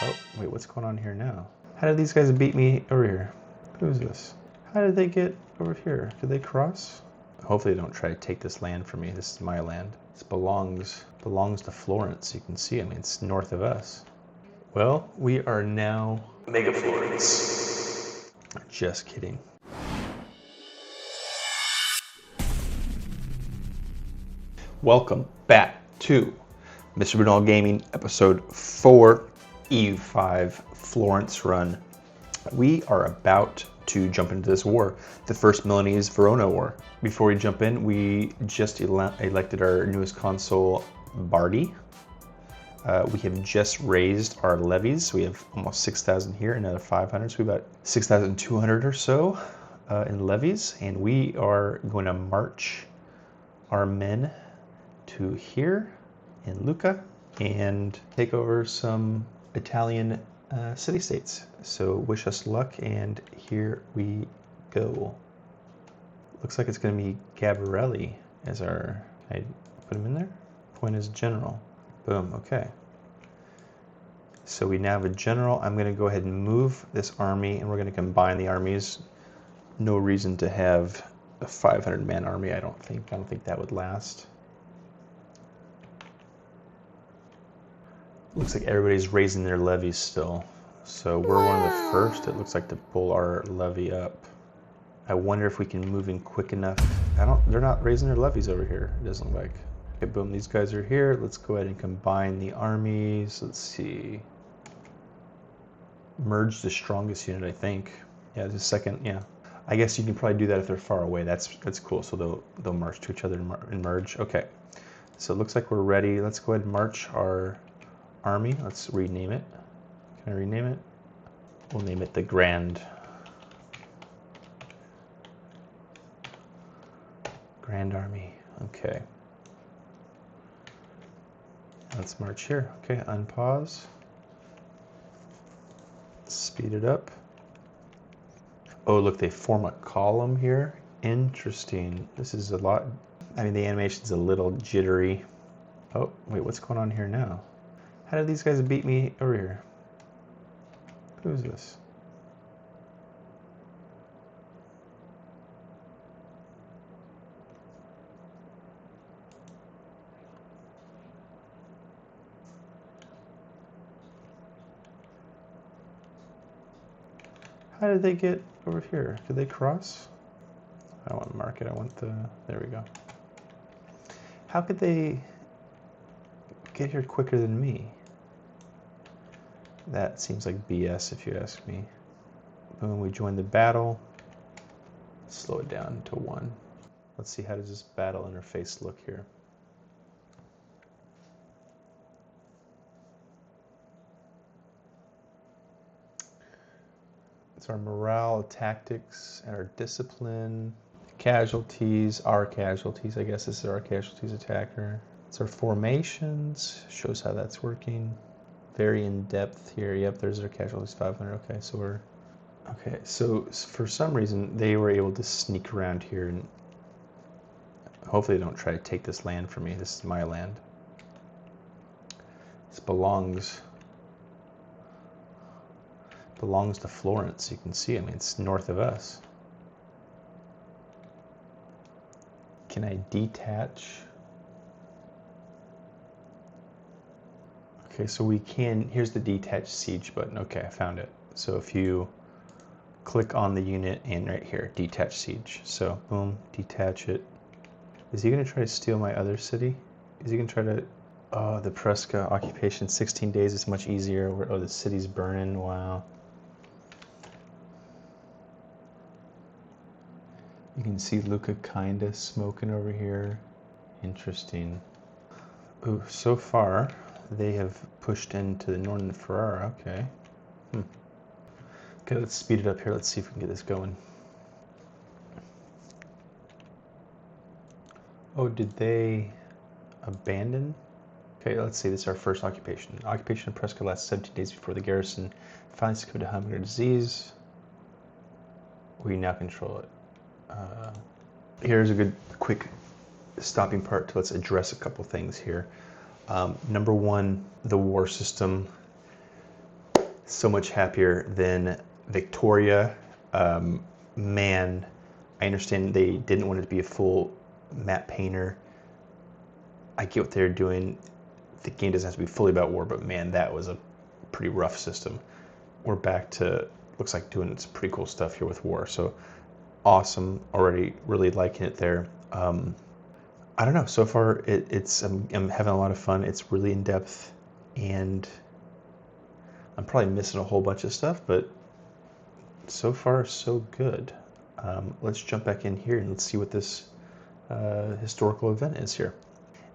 Oh, wait, what's going on here now? How did these guys beat me over here? Who is this? How did they get over here? Did they cross? Hopefully they don't try to take this land from me. This is my land. This belongs to Florence. You can see, I mean, it's north of us. Well, we are now Mega Florence. Just kidding. Welcome back to Mr Bunals Gaming, episode 4, EU5 Florence run. We are about to jump into this war, the first Milanese-Veronese war. Before we jump in, we just elected our newest consul, Bardi. We have just raised our levies. We have almost 6,000 here, another 500, so we've got 6,200 or so in levies, and we are going to march our men to here in Lucca and take over some Italian city-states. So wish us luck, and here we go. Looks like it's going to be Gabrielli as our, I put him in there? Point as general. Boom, okay. So we now have a general. I'm going to go ahead and move this army, and we're going to combine the armies. No reason to have a 500-man army, I don't think that would last. Looks like everybody's raising their levies still. So we're one of the first, it looks like, to pull our levy up. I wonder if we can move in quick enough. They're not raising their levies over here, it doesn't look like. Okay, boom, these guys are here. Let's go ahead and combine the armies. Let's see. Merge the strongest unit, I think. Yeah, the second, yeah. I guess you can probably do that if they're far away. That's cool. So they'll march to each other and merge. Okay. So it looks like we're ready. Let's go ahead and march our army. Let's rename it. Can I rename it? We'll name it the Grande Army. Okay. Let's march here. Okay, unpause. Speed it up. Oh, look, they form a column here. Interesting. This is a lot. I mean, the animation's a little jittery. Oh, wait, what's going on here now? How did these guys beat me over here? Who is this? How did they get over here? Did they cross? I don't want to mark it. I want the... There we go. How could they get here quicker than me? That seems like BS if you ask me. Boom, we join the battle. Slow it down to 1. Let's see, how does this battle interface look here? It's our morale, tactics, and our discipline. Casualties, our casualties, I guess this is our casualties attacker. It's our formations, shows how that's working. Very in depth here. Yep, there's our casualties 500. Okay, so we're okay. So for some reason they were able to sneak around here, and hopefully they don't try to take this land from me. This is my land. This belongs to Florence. You can see, I mean, it's north of us. Can I detach? Okay, so we can, here's the detach siege button. Okay, I found it. So if you click on the unit and right here, detach siege. So boom, detach it. Is he gonna try to steal my other city? Is he gonna try to, oh, the Presca occupation, 16 days is much easier. Oh, the city's burning, wow. You can see Lucca kinda smoking over here. Interesting. Ooh, so far, they have pushed into the northern Ferrara. Okay. Okay, let's speed it up here. Let's see if we can get this going. Oh, did they abandon? Okay, let's see. This is our first occupation. Occupation of Presca lasts 17 days before the garrison finally succumbed to hunger and disease. We now control it. Here's a good quick stopping part. Let's address a couple things here. Number one, the war system so much happier than Victoria. Man, I understand they didn't want it to be a full matte painter. I get what they're doing. The game doesn't have to be fully about war, but man, that was a pretty rough system. We're back to, looks like doing some pretty cool stuff here with war. So awesome, already really liking it there. I don't know, so far I'm having a lot of fun. It's really in depth, and I'm probably missing a whole bunch of stuff, but so far so good. Let's jump back in here and let's see what this historical event is here.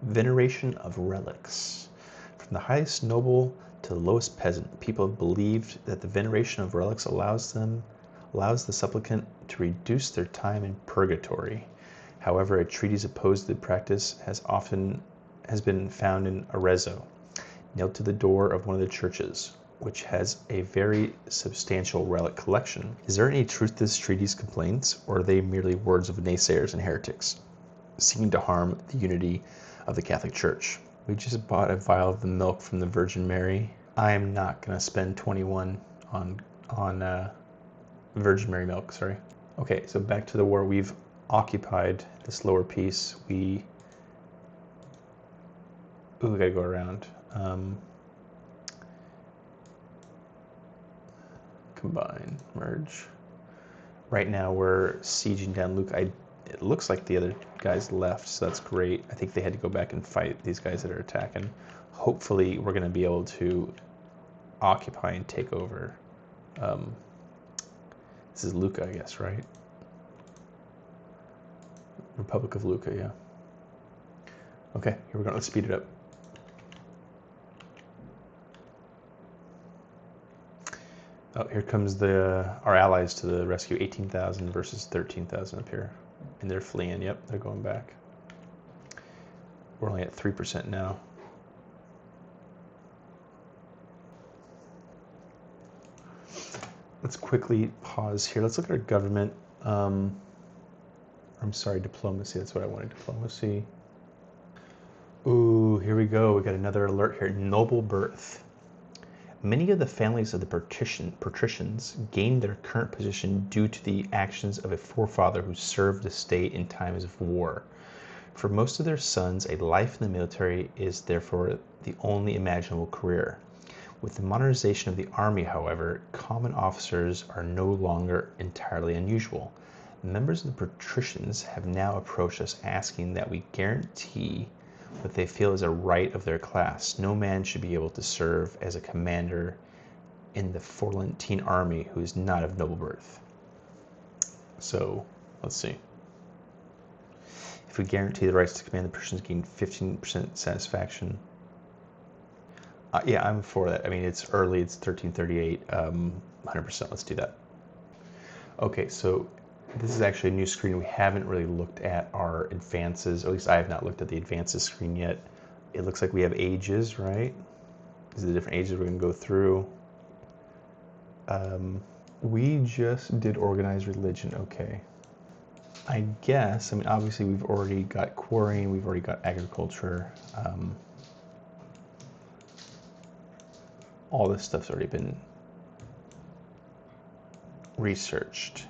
Veneration of relics. From the highest noble to the lowest peasant, people have believed that the veneration of relics allows the supplicant to reduce their time in purgatory. However, a treatise opposed to the practice has been found in Arezzo, nailed to the door of one of the churches, which has a very substantial relic collection. Is there any truth to this treatise complaints, or are they merely words of naysayers and heretics, seeking to harm the unity of the Catholic Church? We just bought a vial of the milk from the Virgin Mary. I am not going to spend 21 on Virgin Mary milk, sorry. Okay, so back to the war. We've occupied this lower piece. We gotta go around. Combine, merge. Right now we're sieging down Lucca. It looks like the other guys left, so that's great. I think they had to go back and fight these guys that are attacking. Hopefully we're gonna be able to occupy and take over. This is Lucca, I guess, right? Republic of Lucca, yeah. Okay, here we go. Let's speed it up. Oh, here comes our allies to the rescue. 18,000 versus 13,000 up here. And they're fleeing. Yep, they're going back. We're only at 3% now. Let's quickly pause here. Let's look at our government. I'm sorry, diplomacy. That's what I wanted, diplomacy. Ooh, here we go. We got another alert here. Noble birth. Many of the families of the patricians gained their current position due to the actions of a forefather who served the state in times of war. For most of their sons, a life in the military is therefore the only imaginable career. With the modernization of the army, however, common officers are no longer entirely unusual. Members of the patricians have now approached us asking that we guarantee what they feel is a right of their class. No man should be able to serve as a commander in the Florentine army who is not of noble birth. So, let's see. If we guarantee the rights to command, the patricians gain 15% satisfaction. Yeah, I'm for that. I mean, it's early, it's 1338, 100%, let's do that. Okay, so this is actually a new screen. We haven't really looked at our advances, or at least I have not looked at the advances screen yet. It looks like we have ages, right? These are the different ages we're going to go through. We just did organized religion, okay. I guess, I mean, obviously we've already got quarrying, we've already got agriculture. All this stuff's already been researched.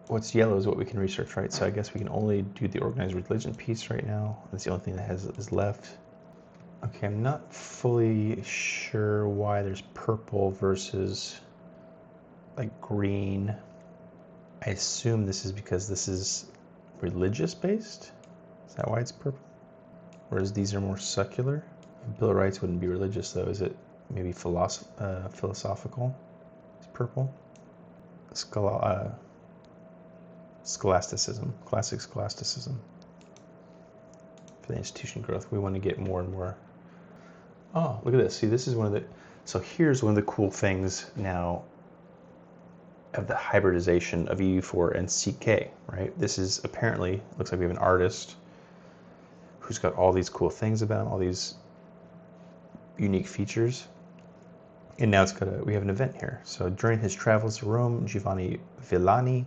What's yellow is what we can research, right? So I guess we can only do the organized religion piece right now. That's the only thing that is left. Okay, I'm not fully sure why there's purple versus like green. I assume this is because this is religious based. Is that why it's purple? Whereas these are more secular. Bill of Rights wouldn't be religious though, is it? Maybe philosophical. It's purple. Scholasticism, classic scholasticism. For the institution growth, we want to get more and more. Oh, look at this. See, this is one of the, so here's one of the cool things now of the hybridization of EU4 and CK, right? This is apparently, looks like we have an artist who's got all these cool things about him, all these unique features. And now we have an event here. So during his travels to Rome, Giovanni Villani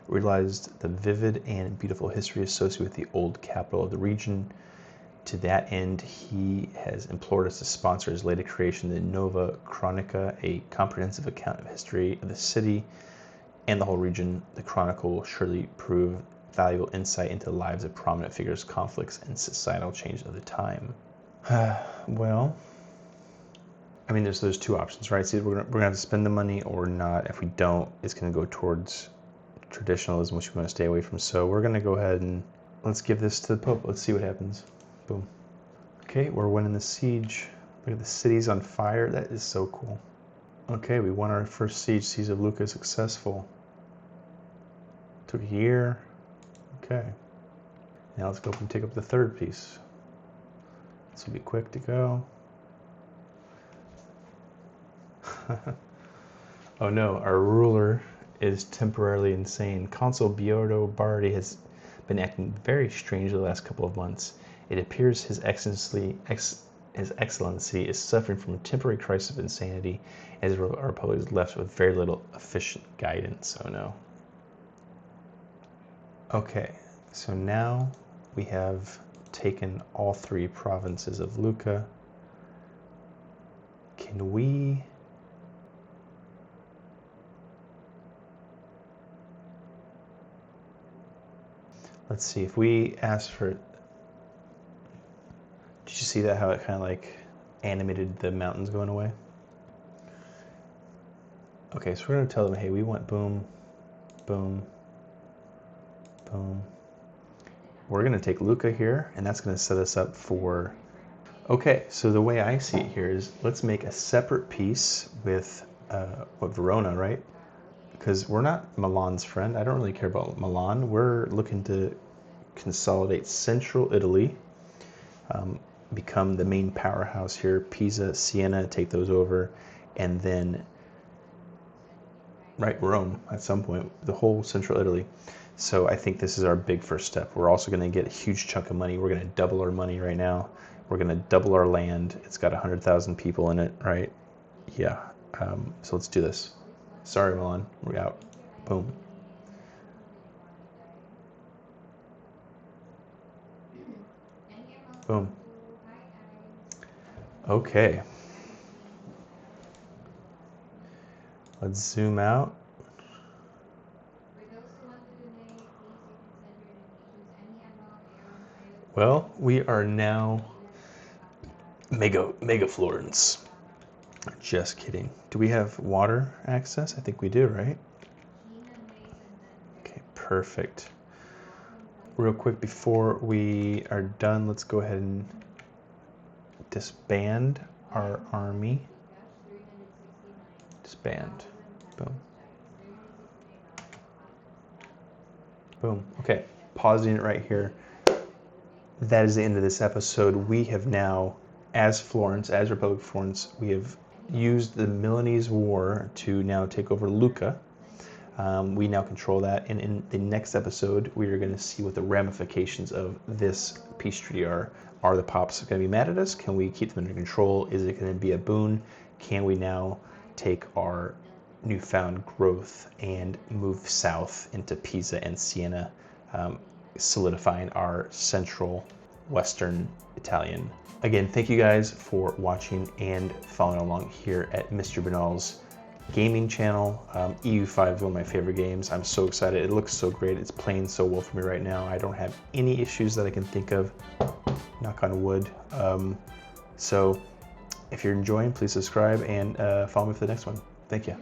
realized the vivid and beautiful history associated with the old capital of the region. To that end, he has implored us to sponsor his latest creation, the Nova Chronica, a comprehensive account of history of the city and the whole region. The chronicle will surely prove valuable insight into the lives of prominent figures, conflicts, and societal change of the time. Well, I mean, there's those two options, right? So we're gonna have to spend the money or not. If we don't, it's gonna go towards traditionalism, which we want to stay away from. So we're gonna go ahead and let's give this to the Pope. Let's see what happens. Boom. Okay, we're winning the siege. Look at the city's on fire. That is so cool. Okay, we won our first siege. Siege of Lucca successful. Took a year. Okay. Now let's go up and take up the third piece. This will be quick to go. Oh no, our ruler is temporarily insane. Consul Biordo Bardi has been acting very strangely the last couple of months. It appears His Excellency is suffering from a temporary crisis of insanity, as our republic is left with very little efficient guidance. Oh no. Okay, so now we have taken all three provinces of Lucca. Can we... Let's see, if we ask for... Did you see that, how it kind of like animated the mountains going away? Okay, so we're going to tell them, hey, we want boom, boom, boom. We're going to take Lucca here, and that's going to set us up for... Okay, so the way I see it here is let's make a separate piece with Verona, right? Because we're not Milan's friend. I don't really care about Milan. We're looking to consolidate central Italy, become the main powerhouse here. Pisa, Siena, take those over, and then, right, Rome at some point, the whole central Italy. So I think this is our big first step. We're also going to get a huge chunk of money. We're going to double our money right now. We're going to double our land. It's got 100,000 people in it, right? Yeah. So let's do this. Sorry, Milan. We're out. Boom. Boom. Okay. Let's zoom out. Well, we are now Mega Florence. Just kidding. Do we have water access? I think we do, right? Okay, perfect. Real quick before we are done, let's go ahead and disband our army. Disband. Boom. Boom. Okay, pausing it right here. That is the end of this episode. We have now, as Florence, as Republic of Florence, we have used the Milanese War to now take over Lucca. We now control that, and in the next episode, we are going to see what the ramifications of this peace treaty are. Are the Pops going to be mad at us? Can we keep them under control? Is it going to be a boon? Can we now take our newfound growth and move south into Pisa and Siena, solidifying our central Western Italian? Again, thank you guys for watching and following along here at Mr. Bunals Gaming channel. EU5 is one of my favorite games. I'm so excited. It looks so great. It's playing so well for me right now. I don't have any issues that I can think of. Knock on wood. So if you're enjoying, please subscribe and follow me for the next one. Thank you.